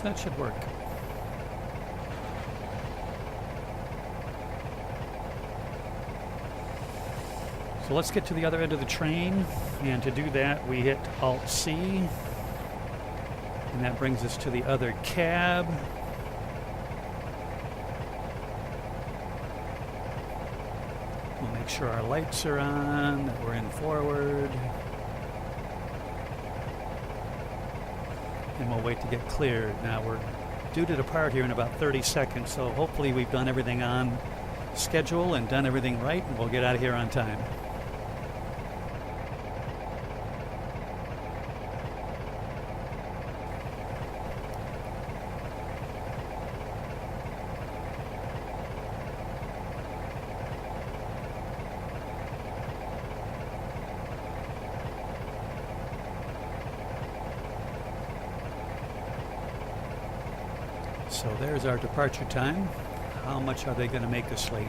that should work. So let's get to the other end of the train, and to do that we hit Alt-C, and that brings us to the other cab. We'll make sure our lights are on, that we're in forward, and we'll wait to get cleared. Now we're due to depart here in about 30 seconds, so hopefully we've done everything on schedule and done everything right, and we'll get out of here on time. So there's our departure time. How much are they going to make us late?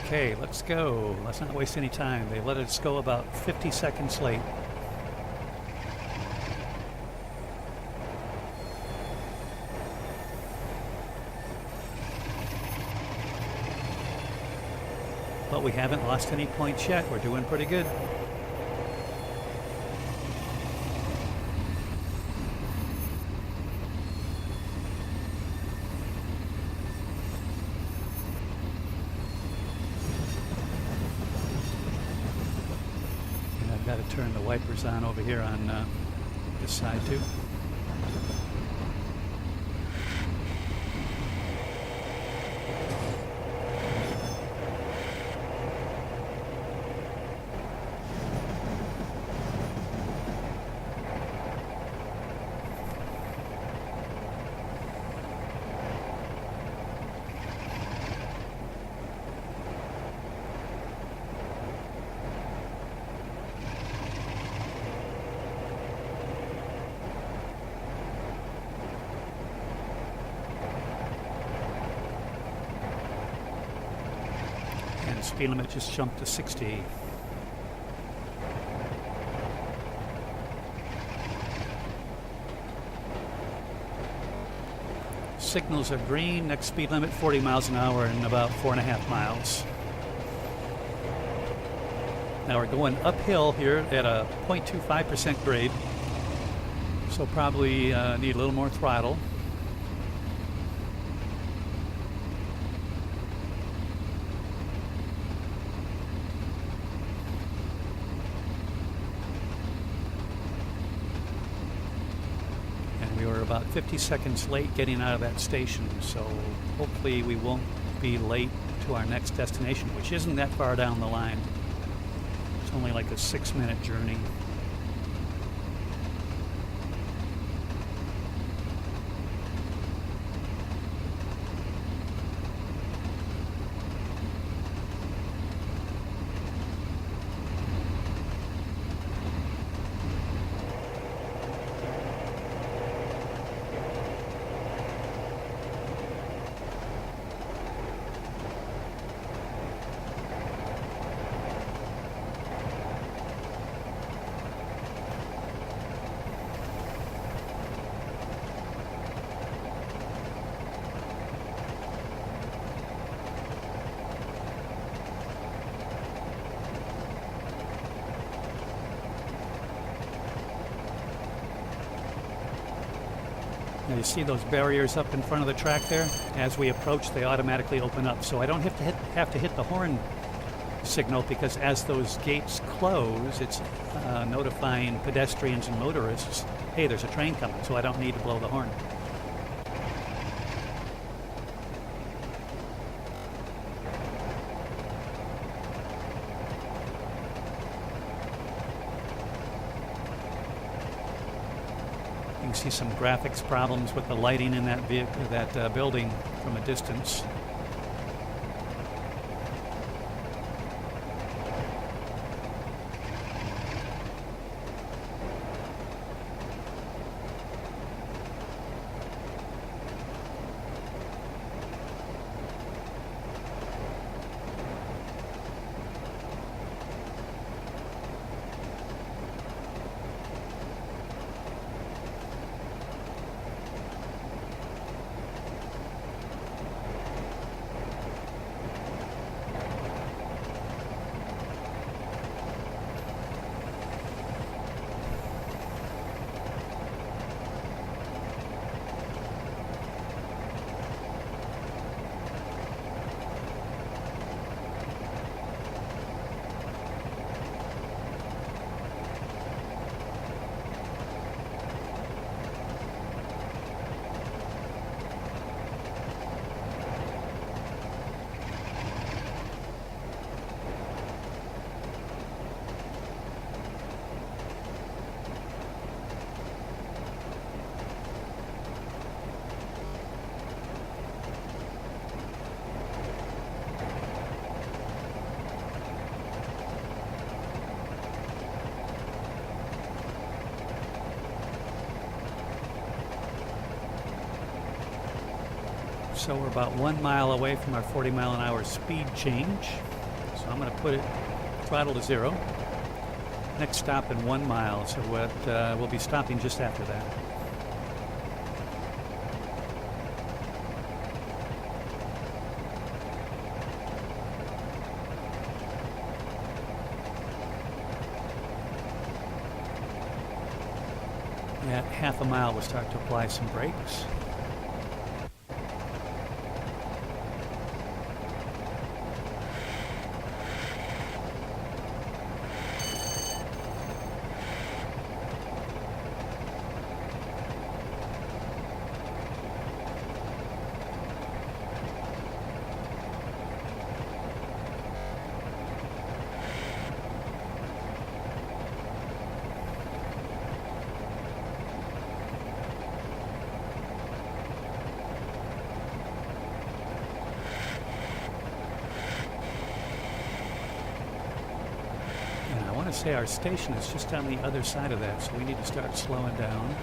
Okay, let's go. Let's not waste any time. They let us go about 50 seconds late. But we haven't lost any points yet. We're doing pretty good. Got to turn the wipers on over here on this side too. Speed limit just jumped to 60. Signals are green. Next speed limit 40 miles an hour and about 4.5 miles. Now we're going uphill here at a 0.25% grade, so probably need a little more throttle. We were about 50 seconds late getting out of that station, so hopefully we won't be late to our next destination, which isn't that far down the line. It's only like a 6-minute journey. Now you see those barriers up in front of the track there? As we approach, they automatically open up. So I don't have to hit the horn signal, because as those gates close, it's notifying pedestrians and motorists, hey, there's a train coming, so I don't need to blow the horn. You can see some graphics problems with the lighting in that vehicle, that building from a distance. So we're about 1 mile away from our 40-mile-an-hour speed change. So I'm going to put it throttle to 0. Next stop in 1 mile, so we'll be stopping just after that. At half a mile, we'll start to apply some brakes. Say our station is just on the other side of that, so we need to start slowing down.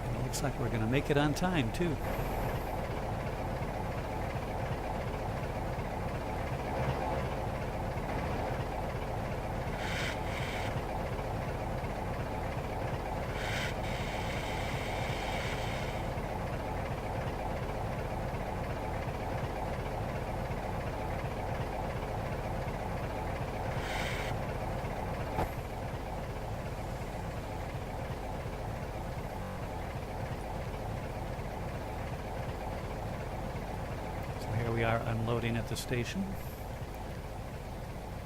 And it looks like we're going to make it on time too. We are unloading at the station,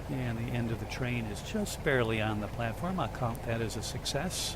and the end of the train is just barely on the platform. I'll count that as a success.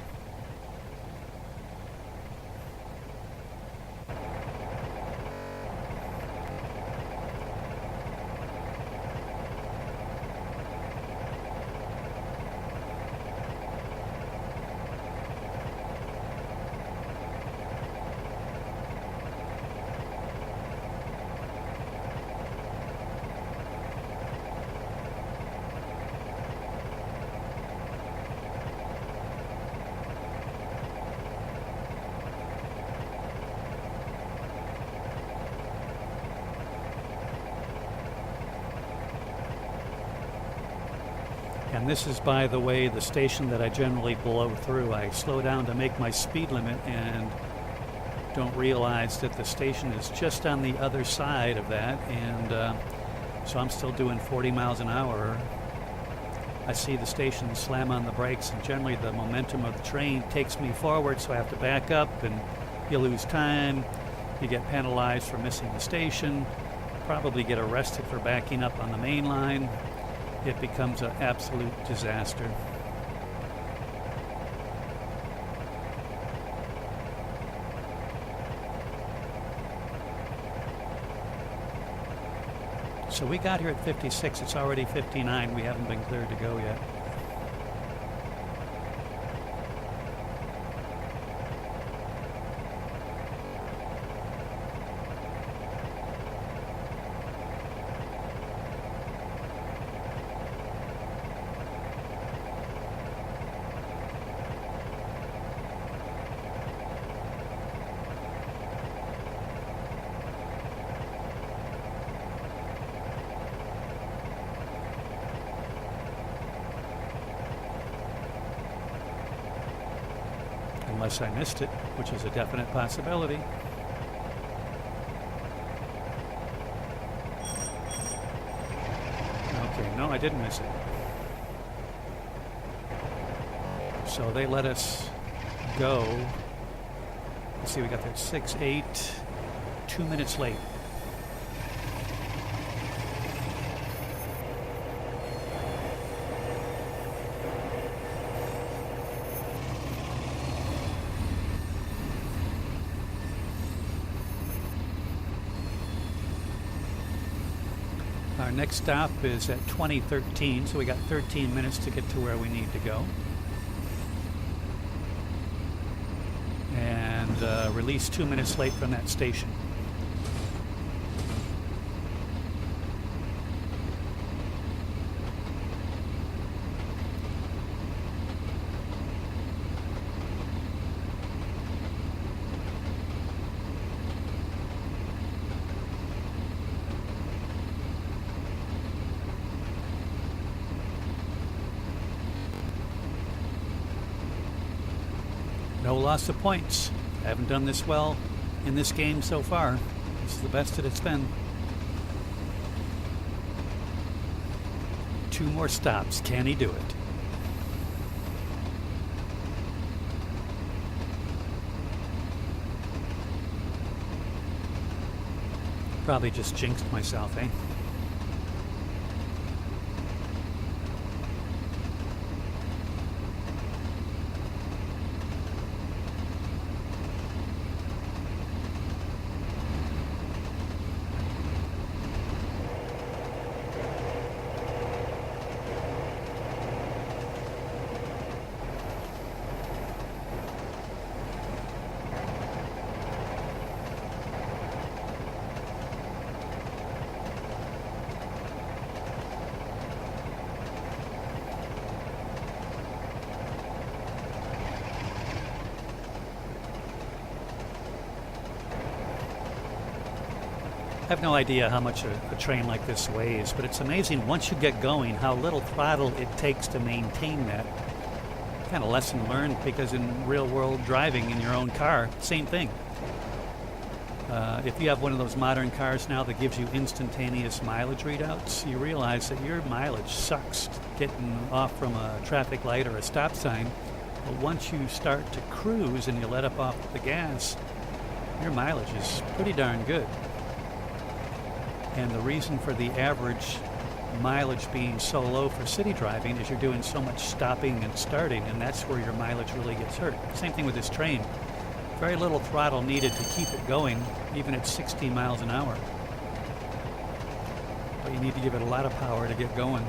And this is, by the way, the station that I generally blow through. I slow down to make my speed limit and don't realize that the station is just on the other side of that, and so I'm still doing 40 miles an hour. I see the station slam on the brakes, and generally the momentum of the train takes me forward, so I have to back up, and you lose time. You get penalized for missing the station, probably get arrested for backing up on the main line. It becomes an absolute disaster. So we got here at 56. It's already 59. We haven't been cleared to go yet. Unless I missed it, which is a definite possibility. Okay, no, I didn't miss it. So they let us go. Let's see, we got there 6, 8, 2 minutes late. Our next stop is at 2013, so we got 13 minutes to get to where we need to go. And release 2 minutes late from that station. No loss of points. I haven't done this well in this game so far. This is the best that it's been. 2 more stops. Can he do it? Probably just jinxed myself, eh? I have no idea how much a train like this weighs, but it's amazing once you get going how little throttle it takes to maintain that. Kind of lesson learned, because in real world driving in your own car, same thing. If you have one of those modern cars now that gives you instantaneous mileage readouts, you realize that your mileage sucks getting off from a traffic light or a stop sign. But once you start to cruise and you let up off the gas, your mileage is pretty darn good. And the reason for the average mileage being so low for city driving is you're doing so much stopping and starting, and that's where your mileage really gets hurt. Same thing with this train. Very little throttle needed to keep it going, even at 60 miles an hour. But you need to give it a lot of power to get going.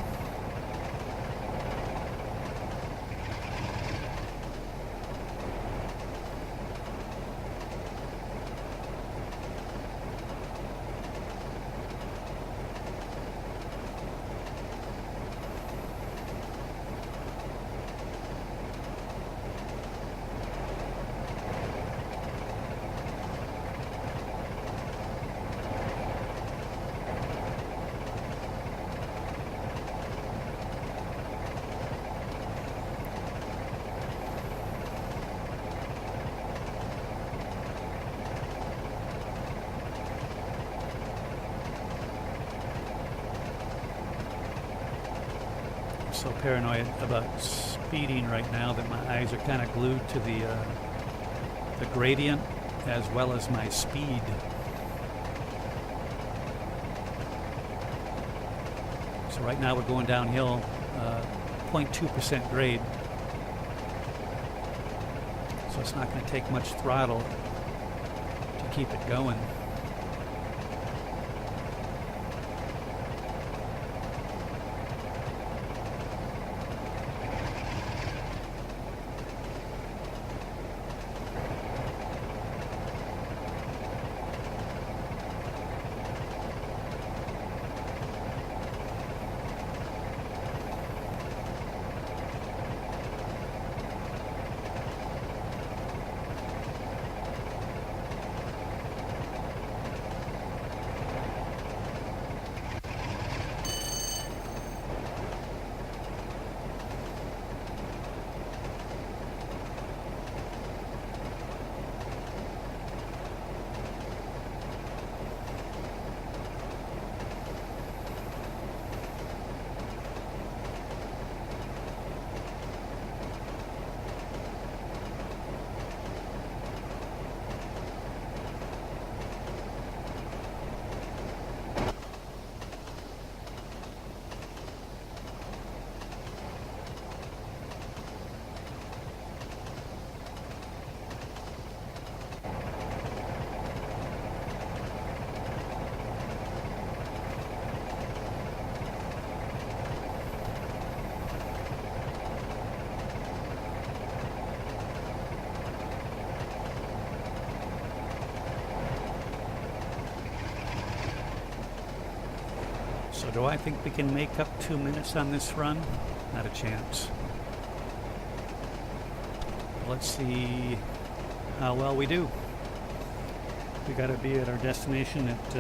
So paranoid about speeding right now that my eyes are kind of glued to the gradient as well as my speed. So right now we're going downhill, 0.2% grade. So it's not going to take much throttle to keep it going. So do I think we can make up 2 minutes on this run? Not a chance. Let's see how well we do. We got to be at our destination at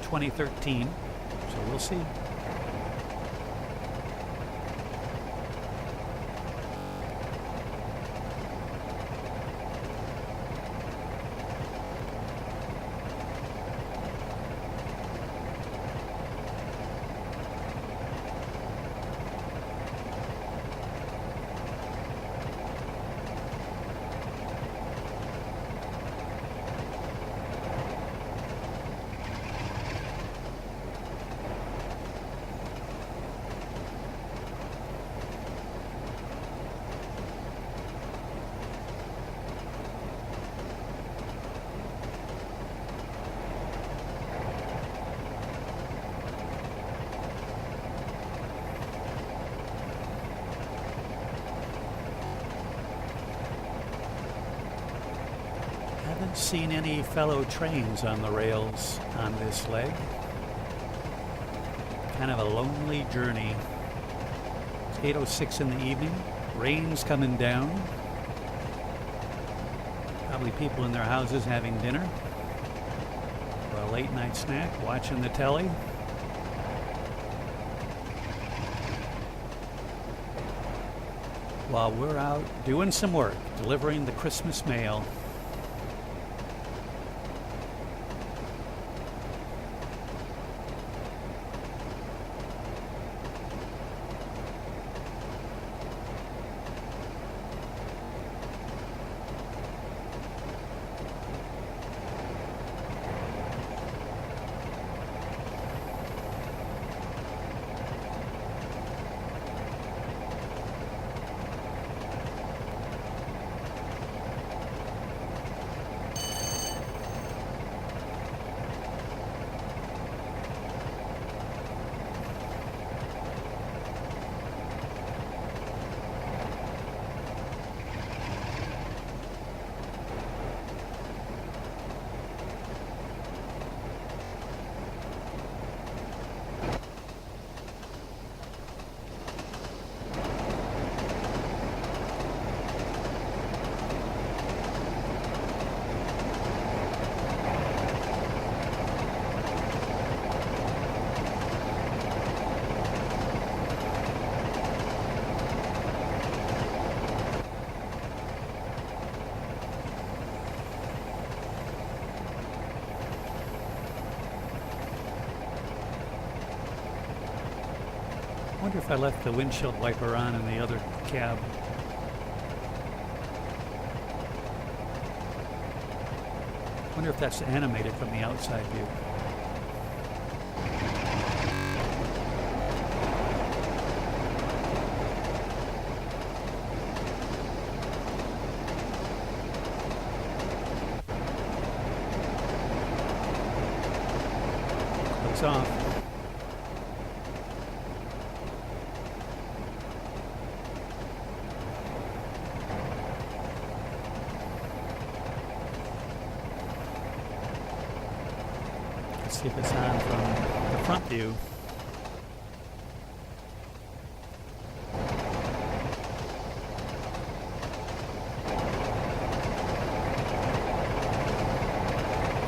2013, so we'll see. Haven't seen any fellow trains on the rails on this leg. Kind of a lonely journey. It's 8:06 in the evening. Rain's coming down. Probably people in their houses having dinner. For a late night snack, watching the telly. While we're out doing some work, delivering the Christmas mail. I wonder if I left the windshield wiper on in the other cab. I wonder if that's animated from the outside view. Close off. See if it's on from the front view.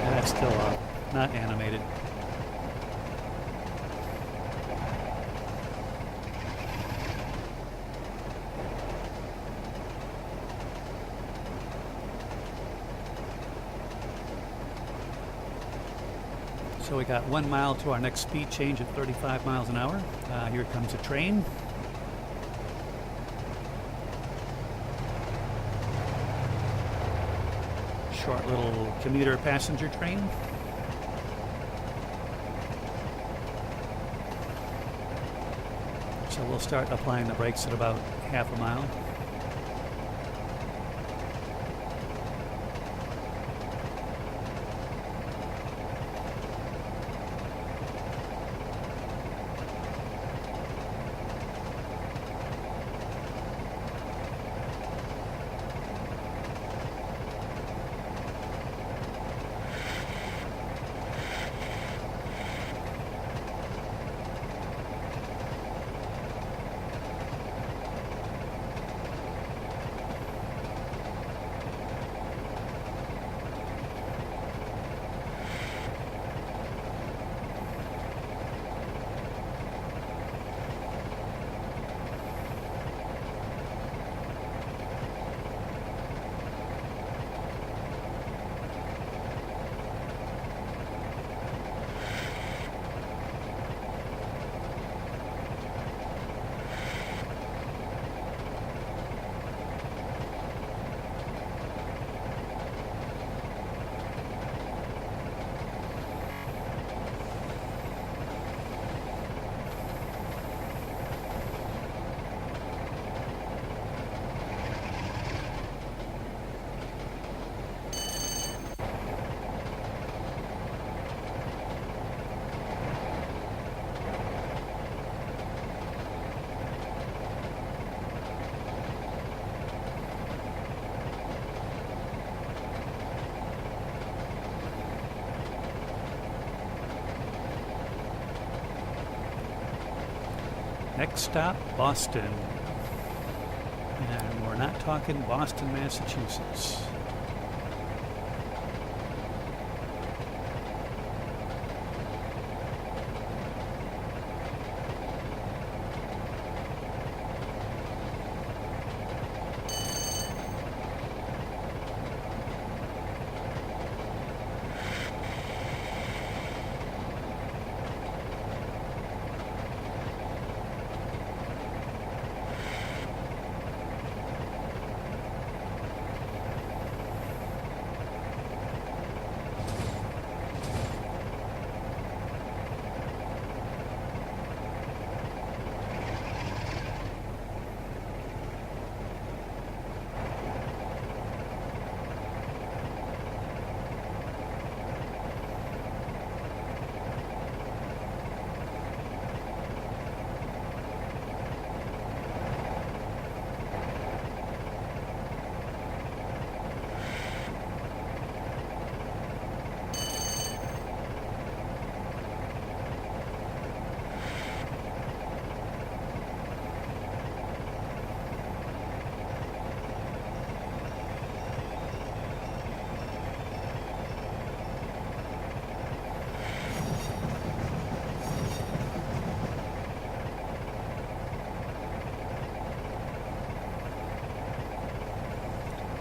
And that's still up, not animated. So we got 1 mile to our next speed change at 35 miles an hour. Here comes a train. Short little commuter passenger train. So we'll start applying the brakes at about half a mile. Next stop, Boston. And we're not talking Boston, Massachusetts.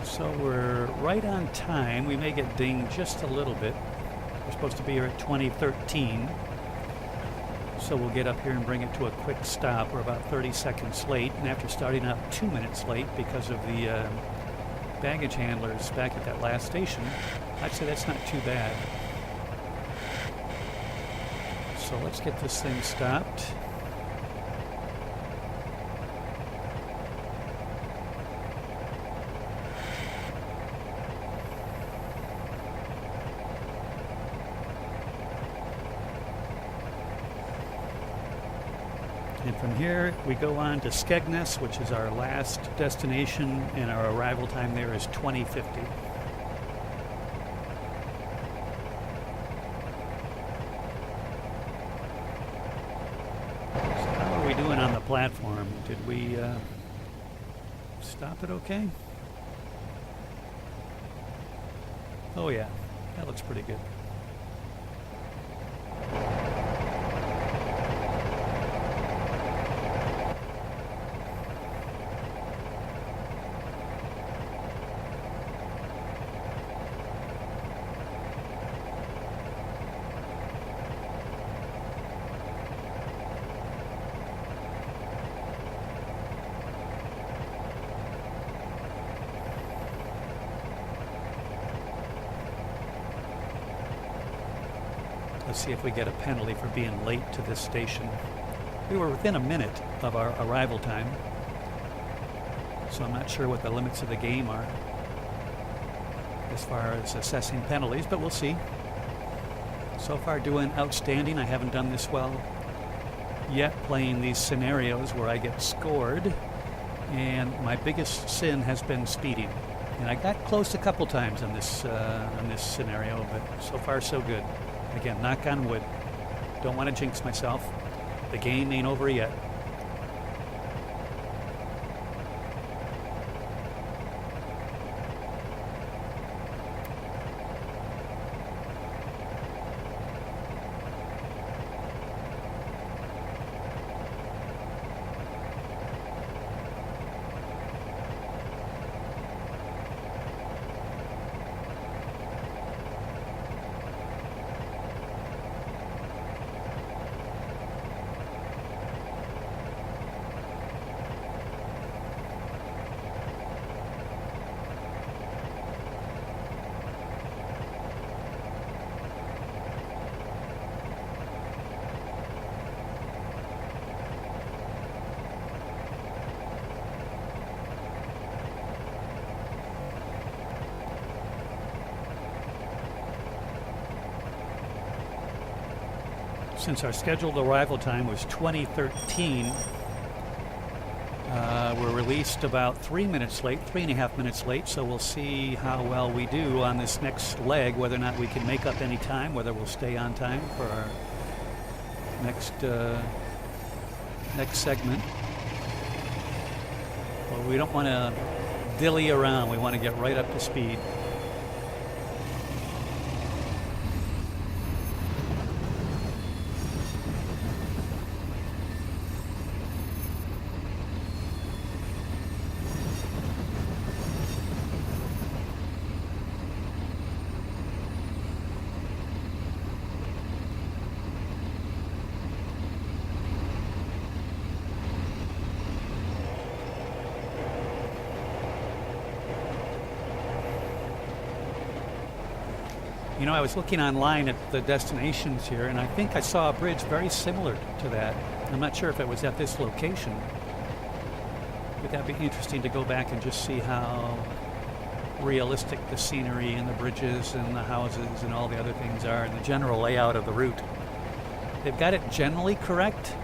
So we're right on time. We may get dinged just a little bit. We're supposed to be here at 2013. So we'll get up here and bring it to a quick stop. We're about 30 seconds late, and after starting out 2 minutes late because of the baggage handlers back at that last station, I'd say that's not too bad. So let's get this thing stopped. And from here, we go on to Skegness, which is our last destination, and our arrival time there is 2050. So how are we doing on the platform? Did we stop it okay? Oh yeah, that looks pretty good. Let's see if we get a penalty for being late to this station. We were within a minute of our arrival time, so I'm not sure what the limits of the game are as far as assessing penalties, but we'll see. So far doing outstanding. I haven't done this well yet, playing these scenarios where I get scored, and my biggest sin has been speeding. And I got close a couple times on this scenario, but so far so good. Again, knock on wood. Don't want to jinx myself. The game ain't over yet. Since our scheduled arrival time was 2013, we're released about 3 minutes late, 3.5 minutes late, so we'll see how well we do on this next leg, whether or not we can make up any time, whether we'll stay on time for our next next segment. But we don't want to dilly around. We want to get right up to speed. You know, I was looking online at the destinations here, and I think I saw a bridge very similar to that. I'm not sure if it was at this location, but that'd be interesting to go back and just see how realistic the scenery and the bridges and the houses and all the other things are, and the general layout of the route. They've got it generally correct,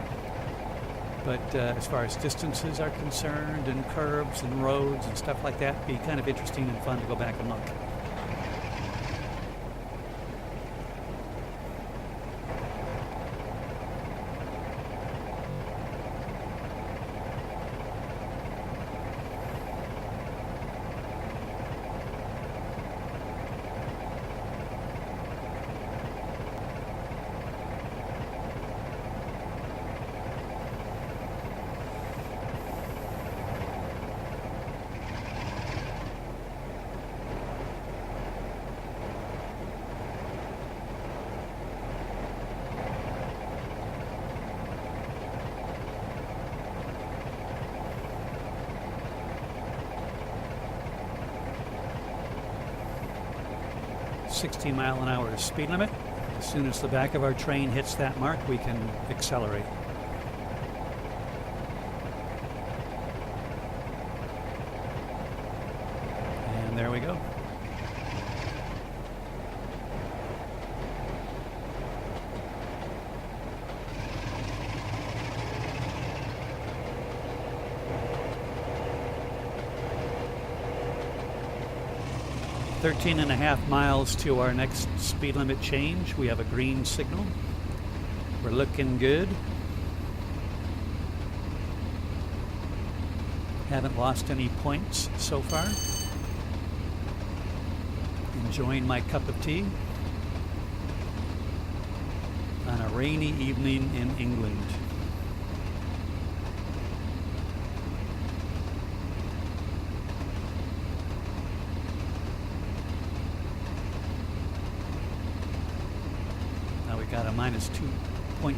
but as far as distances are concerned and curves and roads and stuff like that, it'd be kind of interesting and fun to go back and look. .60-mile-an-hour speed limit. As soon as the back of our train hits that mark, we can accelerate. And there we go. .5 miles to our next speed limit change. We have a green signal. We're looking good. Haven't lost any points so far. Enjoying my cup of tea on a rainy evening in England. Got a -2.2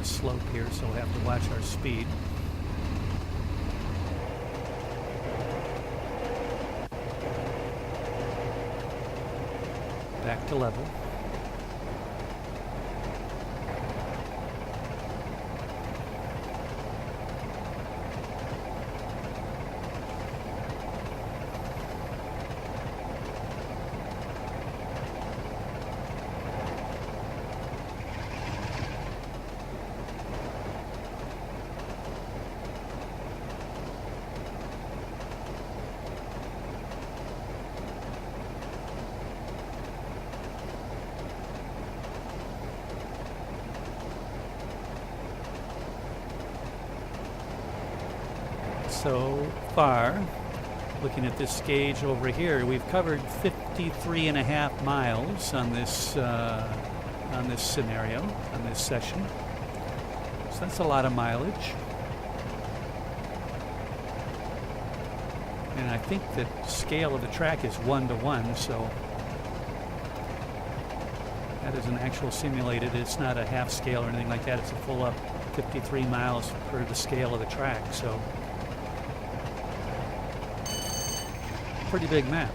slope here, so we'll have to watch our speed. Back to level. So far, looking at this gauge over here, we've covered 53.5 miles on this scenario, on this session. So that's a lot of mileage. And I think the scale of the track is 1:1, so that is an actual simulated. It's not a half scale or anything like that. It's a full up 53 miles per the scale of the track. So pretty big map.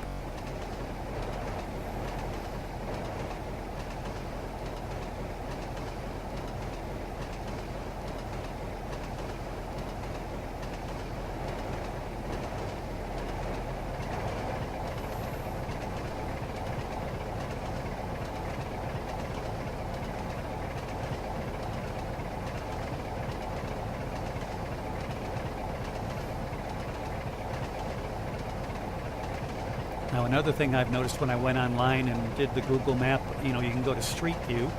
Now, another thing I've noticed when I went online and did the Google map, you know, you can go to Street View,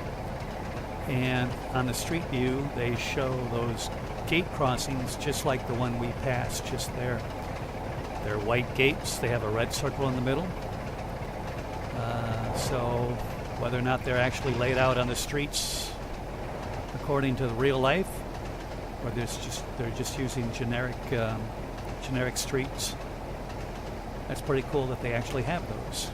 And on the street view, they show those gate crossings just like the one we passed just there. They're white gates. They have a red circle in the middle. So whether or not they're actually laid out on the streets according to the real life, or they're just using generic streets, that's pretty cool that they actually have those.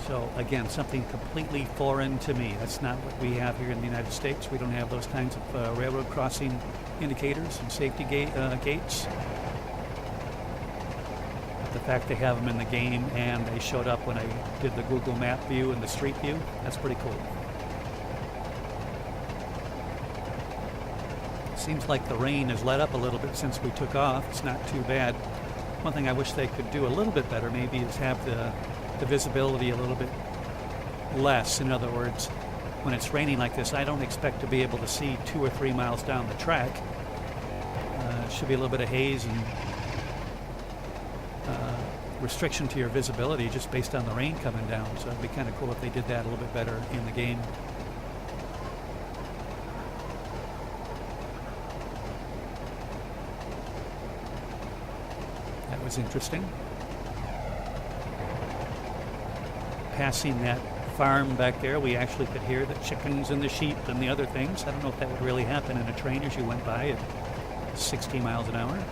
So again, something completely foreign to me. That's not what we have here in the United States. We don't have those kinds of railroad crossing indicators and safety gates. But the fact they have them in the game and they showed up when I did the Google Map view and the street view, that's pretty cool. Seems like the rain has let up a little bit since we took off. It's not too bad. One thing I wish they could do a little bit better maybe is have the visibility a little bit less. In other words, when it's raining like this, I don't expect to be able to see 2 or 3 miles down the track. Should be a little bit of haze and restriction to your visibility just based on the rain coming down. So it'd be kind of cool if they did that a little bit better in the game. That was interesting. Passing that farm back there, we actually could hear the chickens and the sheep and the other things. I don't know if that would really happen in a train as you went by at 60 miles an hour.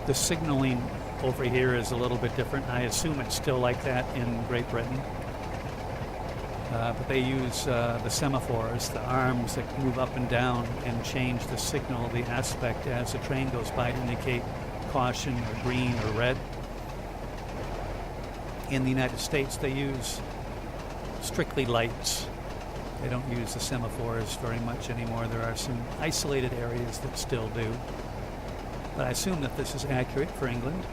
The signaling over here is a little bit different. I assume it's still like that in Great Britain. But they use the semaphores, the arms that move up and down and change the signal, the aspect as the train goes by to indicate caution or green or red. In the United States, they use strictly lights. They don't use the semaphores very much anymore. There are some isolated areas that still do. But I assume that this is accurate for England.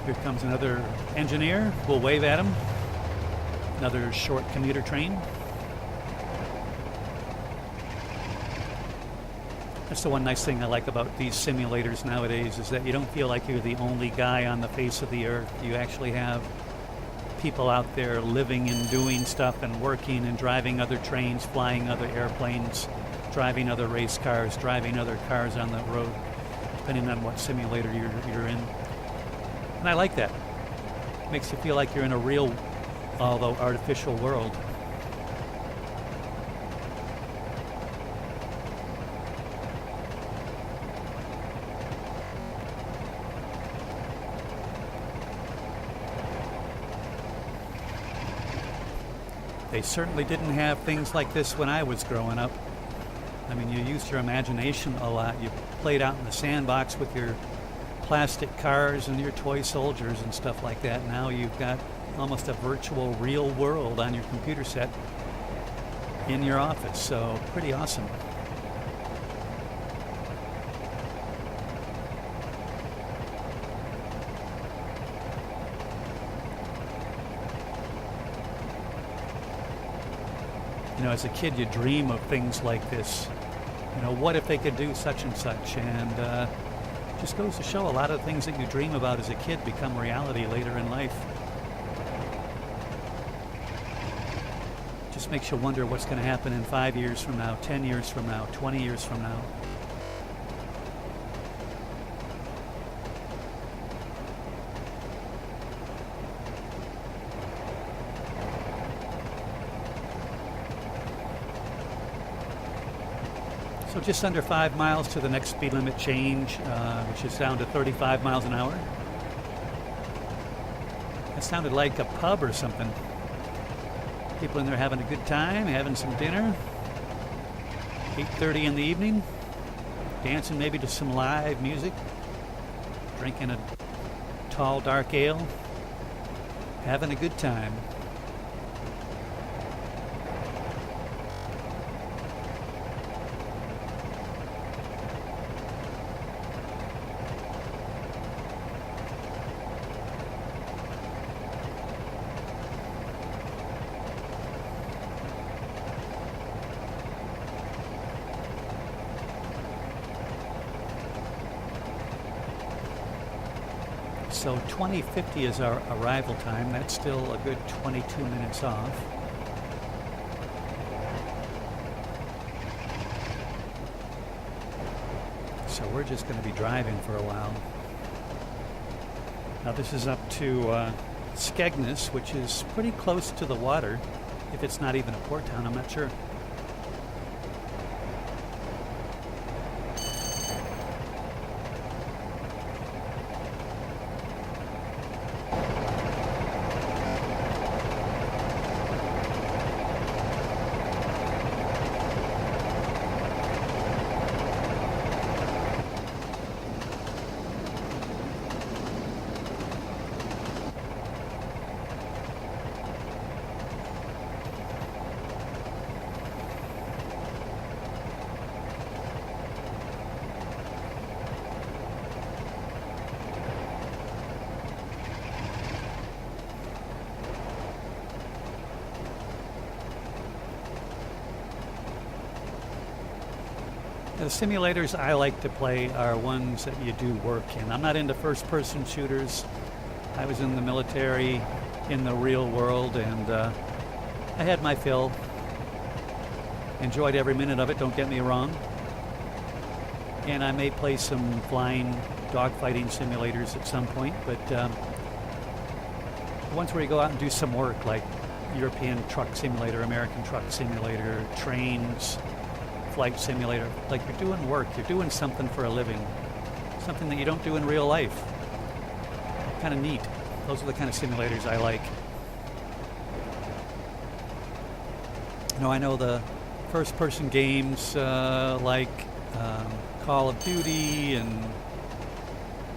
Here comes another engineer. We'll wave at him. Another short commuter train. That's the one nice thing I like about these simulators nowadays, is that you don't feel like you're the only guy on the face of the earth. You actually have people out there living and doing stuff and working and driving other trains, flying other airplanes, driving other race cars, driving other cars on the road, depending on what simulator you're in. And I like that. It makes you feel like you're in a real, although artificial, world. They certainly didn't have things like this when I was growing up. I mean, you used your imagination a lot. You played out in the sandbox with your plastic cars and your toy soldiers and stuff like that. Now you've got almost a virtual real world on your computer set in your office. So pretty awesome. You know, as a kid, you dream of things like this. You know, what if they could do such and such? And just goes to show a lot of things that you dream about as a kid become reality later in life. Just makes you wonder what's going to happen in 5 years from now, 10 years from now, 20 years from now. So just under 5 miles to the next speed limit change, which is down to 35 miles an hour. That sounded like a pub or something. People in there having a good time, having some dinner. 8:30 in the evening. Dancing maybe to some live music. Drinking a tall, dark ale. Having a good time. So 2050 is our arrival time. That's still a good 22 minutes off. So we're just going to be driving for a while. Now this is up to Skegness, which is pretty close to the water. If it's not even a port town, I'm not sure. The simulators I like to play are ones that you do work in. I'm not into first-person shooters. I was in the military, in the real world, and I had my fill. Enjoyed every minute of it, don't get me wrong. And I may play some flying dogfighting simulators at some point, but ones where you go out and do some work, like European Truck Simulator, American Truck Simulator, trains, flight simulator, like you're doing work, you're doing something for a living, something that you don't do in real life. Kind of neat. Those are the kind of simulators I like. You know, I know the first-person games like Call of Duty and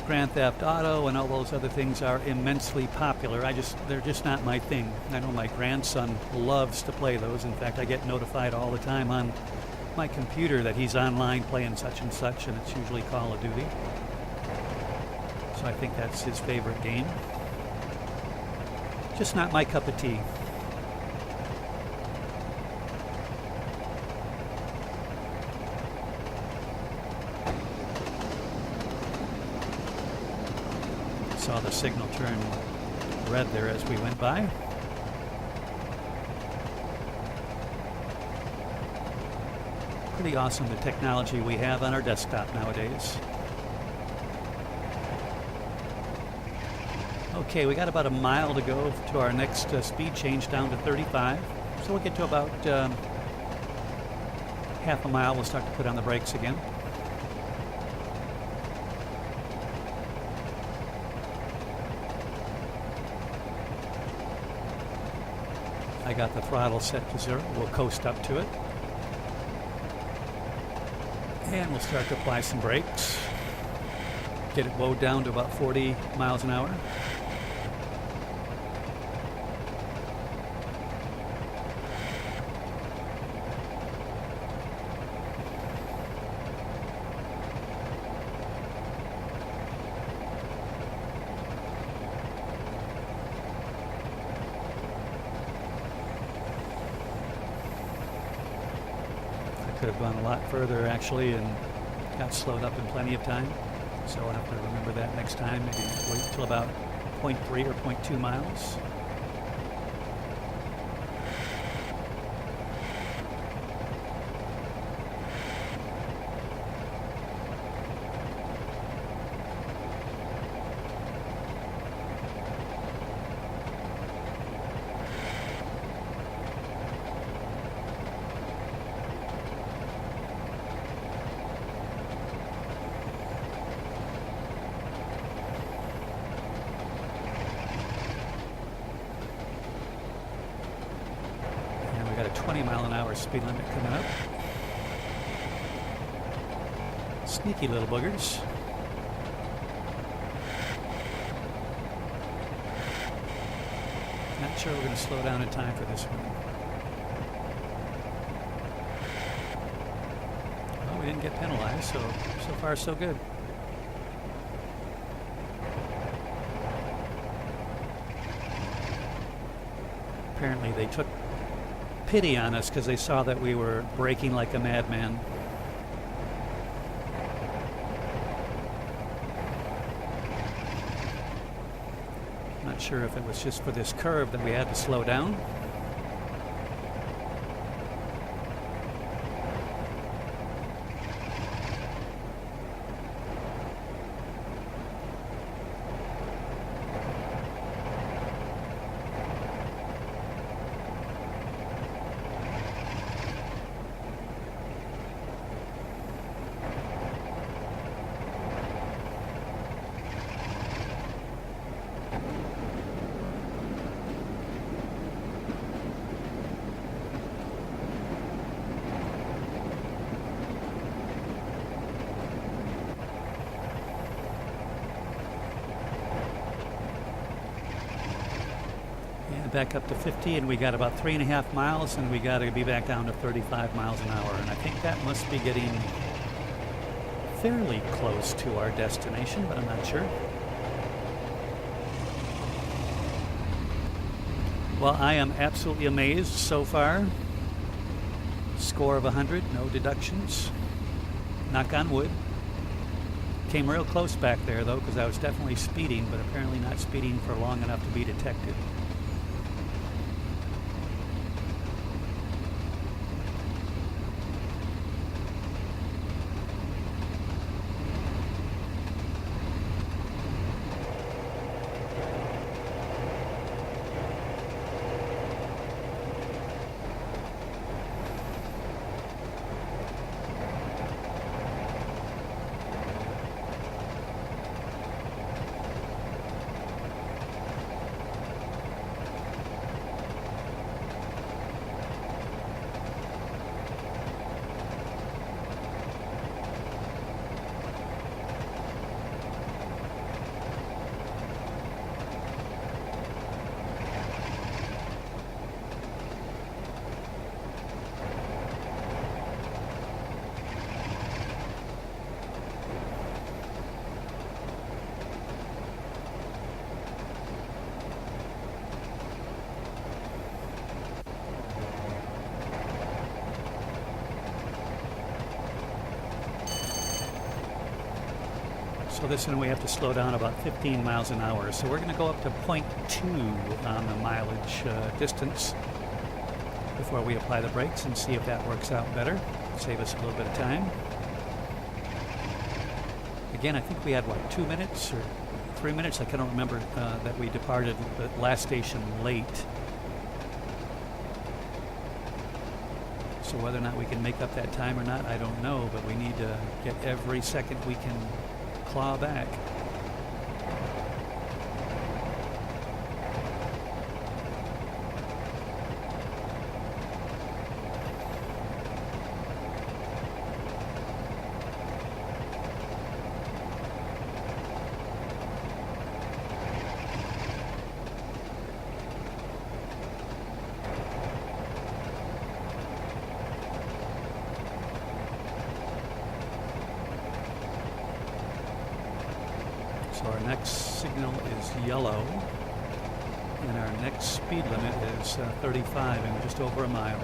Grand Theft Auto and all those other things are immensely popular. They're just not my thing. I know my grandson loves to play those. In fact, I get notified all the time on my computer that he's online playing such and such, and it's usually Call of Duty. So I think that's his favorite game. Just not my cup of tea. Saw the signal turn red there as we went by. Pretty awesome, the technology we have on our desktop nowadays. Okay, we got about a mile to go to our next speed change down to 35. So we'll get to about half a mile. We'll start to put on the brakes again. I got the throttle set to 0. We'll coast up to it. And we'll start to apply some brakes. Get it mowed down to about 40 miles an hour. Could have gone a lot further actually and got slowed up in plenty of time. So I'll have to remember that next time. Maybe wait till about 0.3 or 0.2 miles. Got a 20-mile-an-hour speed limit coming up. Sneaky little boogers. Not sure we're going to slow down in time for this one. Well, we didn't get penalized, so far so good. Apparently they took pity on us because they saw that we were braking like a madman. Not sure if it was just for this curve that we had to slow down. Back up to 50, and we got about 3.5 miles, and we got to be back down to 35 miles an hour. And I think that must be getting fairly close to our destination, but I'm not sure. Well, I am absolutely amazed so far. Score of 100, no deductions. Knock on wood. Came real close back there, though, because I was definitely speeding, but apparently not speeding for long enough to be detected. So this one we have to slow down about 15 miles an hour. So we're going to go up to 0.2 on the mileage distance before we apply the brakes and see if that works out better. Save us a little bit of time. Again, I think we had, what, 2 minutes or 3 minutes? I can't remember that we departed the last station late. So whether or not we can make up that time or not, I don't know, but we need to get every second we can claw back. So our next signal is yellow, and our next speed limit is 35 in just over a mile.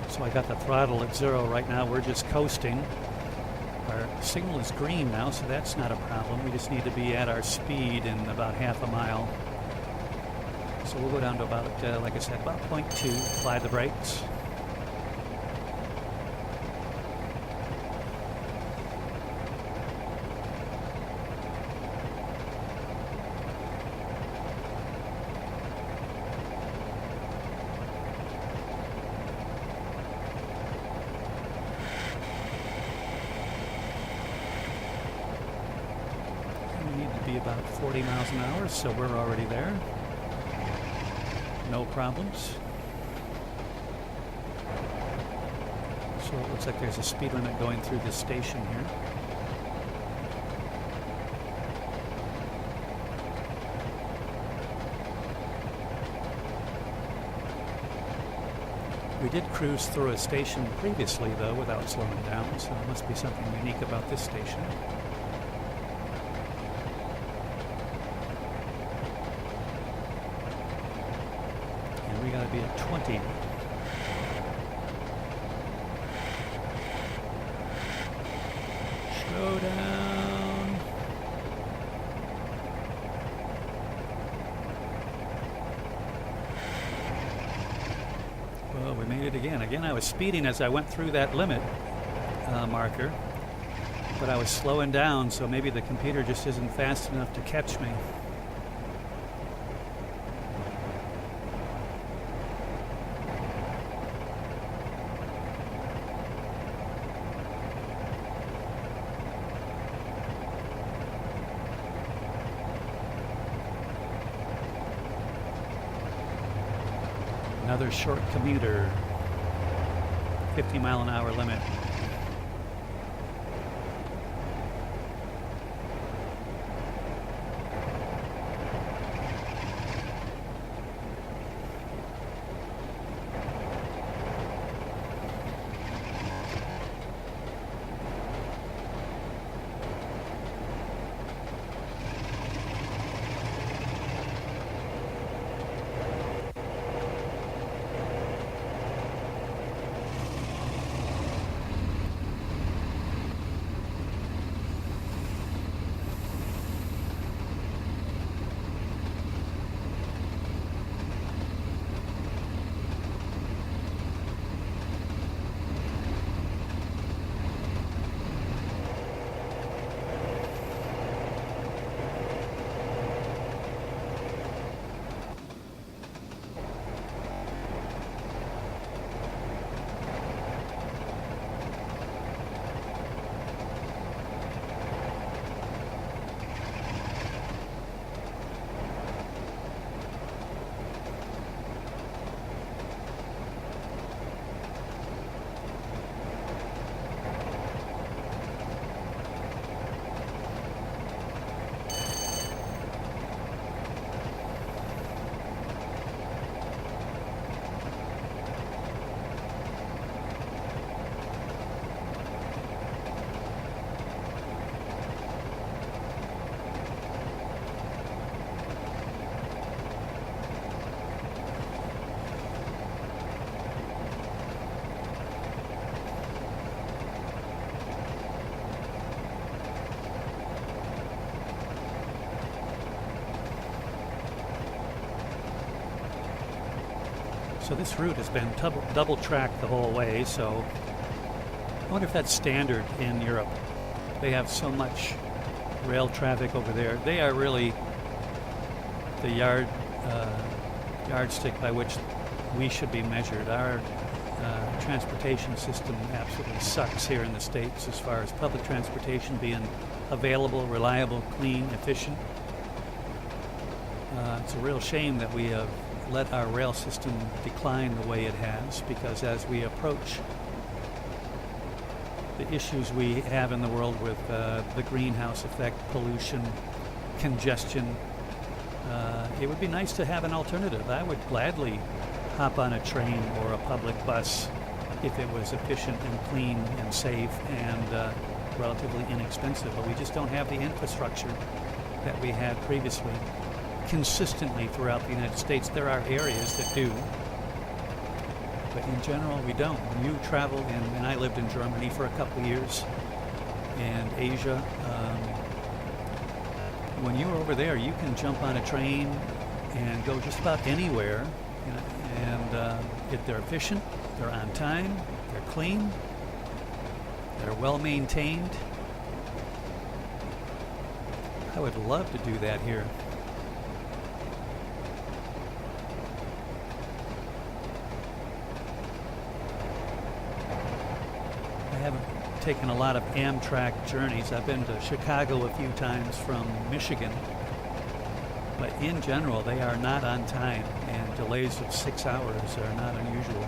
So I got the throttle at 0 right now. We're just coasting. Our signal is green now, so that's not a problem. We just need to be at our speed in about half a mile. So we'll go down to about, like I said, about 0.2, apply the brakes. About 40 miles an hour, so we're already there. No problems. So it looks like there's a speed limit going through this station here. We did cruise through a station previously, though, without slowing down, so it must be something unique about this station. We got to be at 20. Slow down. Well, we made it again. Again, I was speeding as I went through that limit marker, but I was slowing down, so maybe the computer just isn't fast enough to catch me. Another short commuter, 50-mile-an-hour limit. So this route has been double tracked the whole way, so I wonder if that's standard in Europe. They have so much rail traffic over there. They are really the yardstick by which we should be measured. Our transportation system absolutely sucks here in the States as far as public transportation being available, reliable, clean, efficient. It's a real shame that we have let our rail system decline the way it has, because as we approach the issues we have in the world with the greenhouse effect, pollution, congestion, it would be nice to have an alternative. I would gladly hop on a train or a public bus if it was efficient and clean and safe and relatively inexpensive, but we just don't have the infrastructure that we had previously consistently throughout the United States. There are areas that do, but in general we don't. When you travel, and I lived in Germany for a couple of years, and Asia, when you're over there you can jump on a train and go just about anywhere, and if they're efficient, they're on time, they're clean, they're well maintained. I would love to do that here. I haven't taken a lot of Amtrak journeys. I've been to Chicago a few times from Michigan, but in general they are not on time, and delays of 6 hours are not unusual.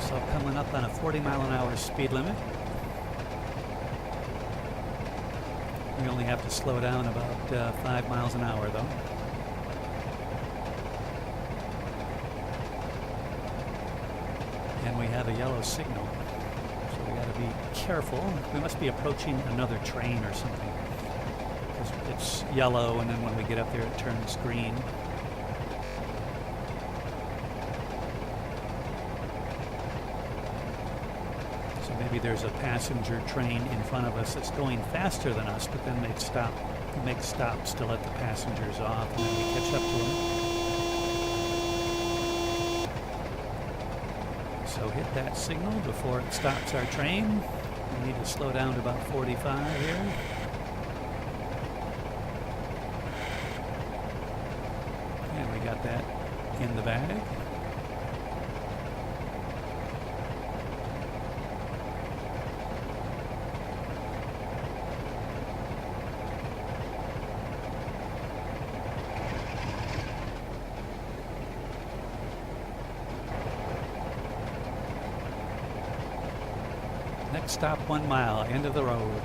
So coming up on a 40-mile-an-hour speed limit. We only have to slow down about 5 miles an hour, though. And we have a yellow signal, so we got to be careful. We must be approaching another train or something, because it's yellow, and then when we get up there it turns green. Maybe there's a passenger train in front of us that's going faster than us, but then they'd stop, make stops to let the passengers off, and then we catch up to them. So hit that signal before it stops our train. We need to slow down to about 45 here. And we got that in the bag. Next stop, 1 mile, end of the road.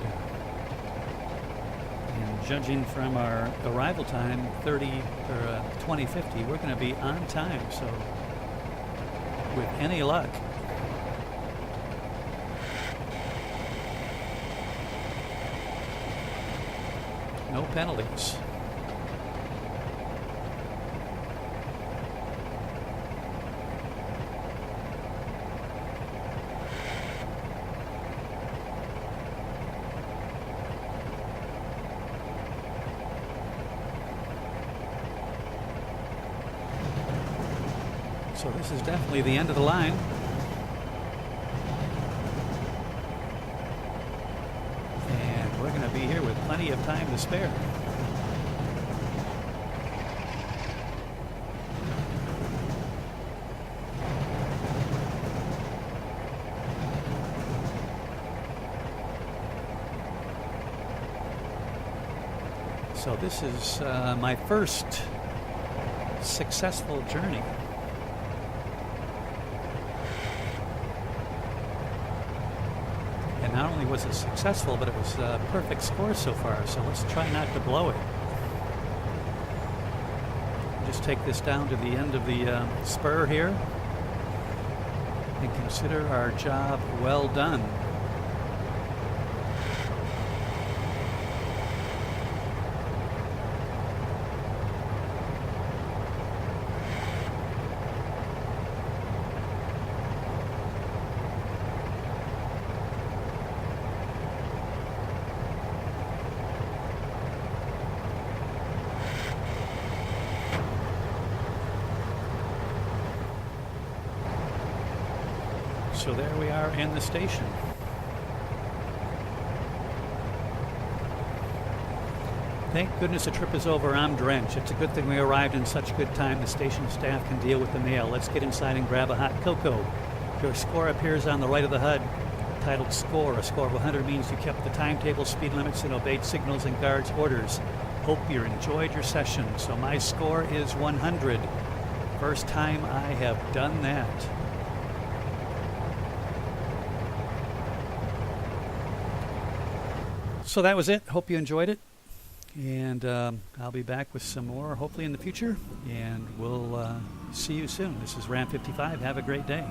And judging from our arrival time, 2050, we're going to be on time. So with any luck, no penalties. So this is definitely the end of the line. And we're going to be here with plenty of time to spare. So this is my first successful journey. And not only was it successful, but it was a perfect score so far. So let's try not to blow it. Just take this down to the end of the spur here and consider our job well done. So there we are in the station. Thank goodness the trip is over. I'm drenched. It's a good thing we arrived in such good time. The station staff can deal with the mail. Let's get inside and grab a hot cocoa. Your score appears on the right of the HUD, titled Score. A score of 100 means you kept the timetable, speed limits, and obeyed signals and guards' orders. Hope you enjoyed your session. So my score is 100. First time I have done that. So that was it. Hope you enjoyed it. And I'll be back with some more, hopefully in the future. And we'll see you soon. This is Ram 55. Have a great day.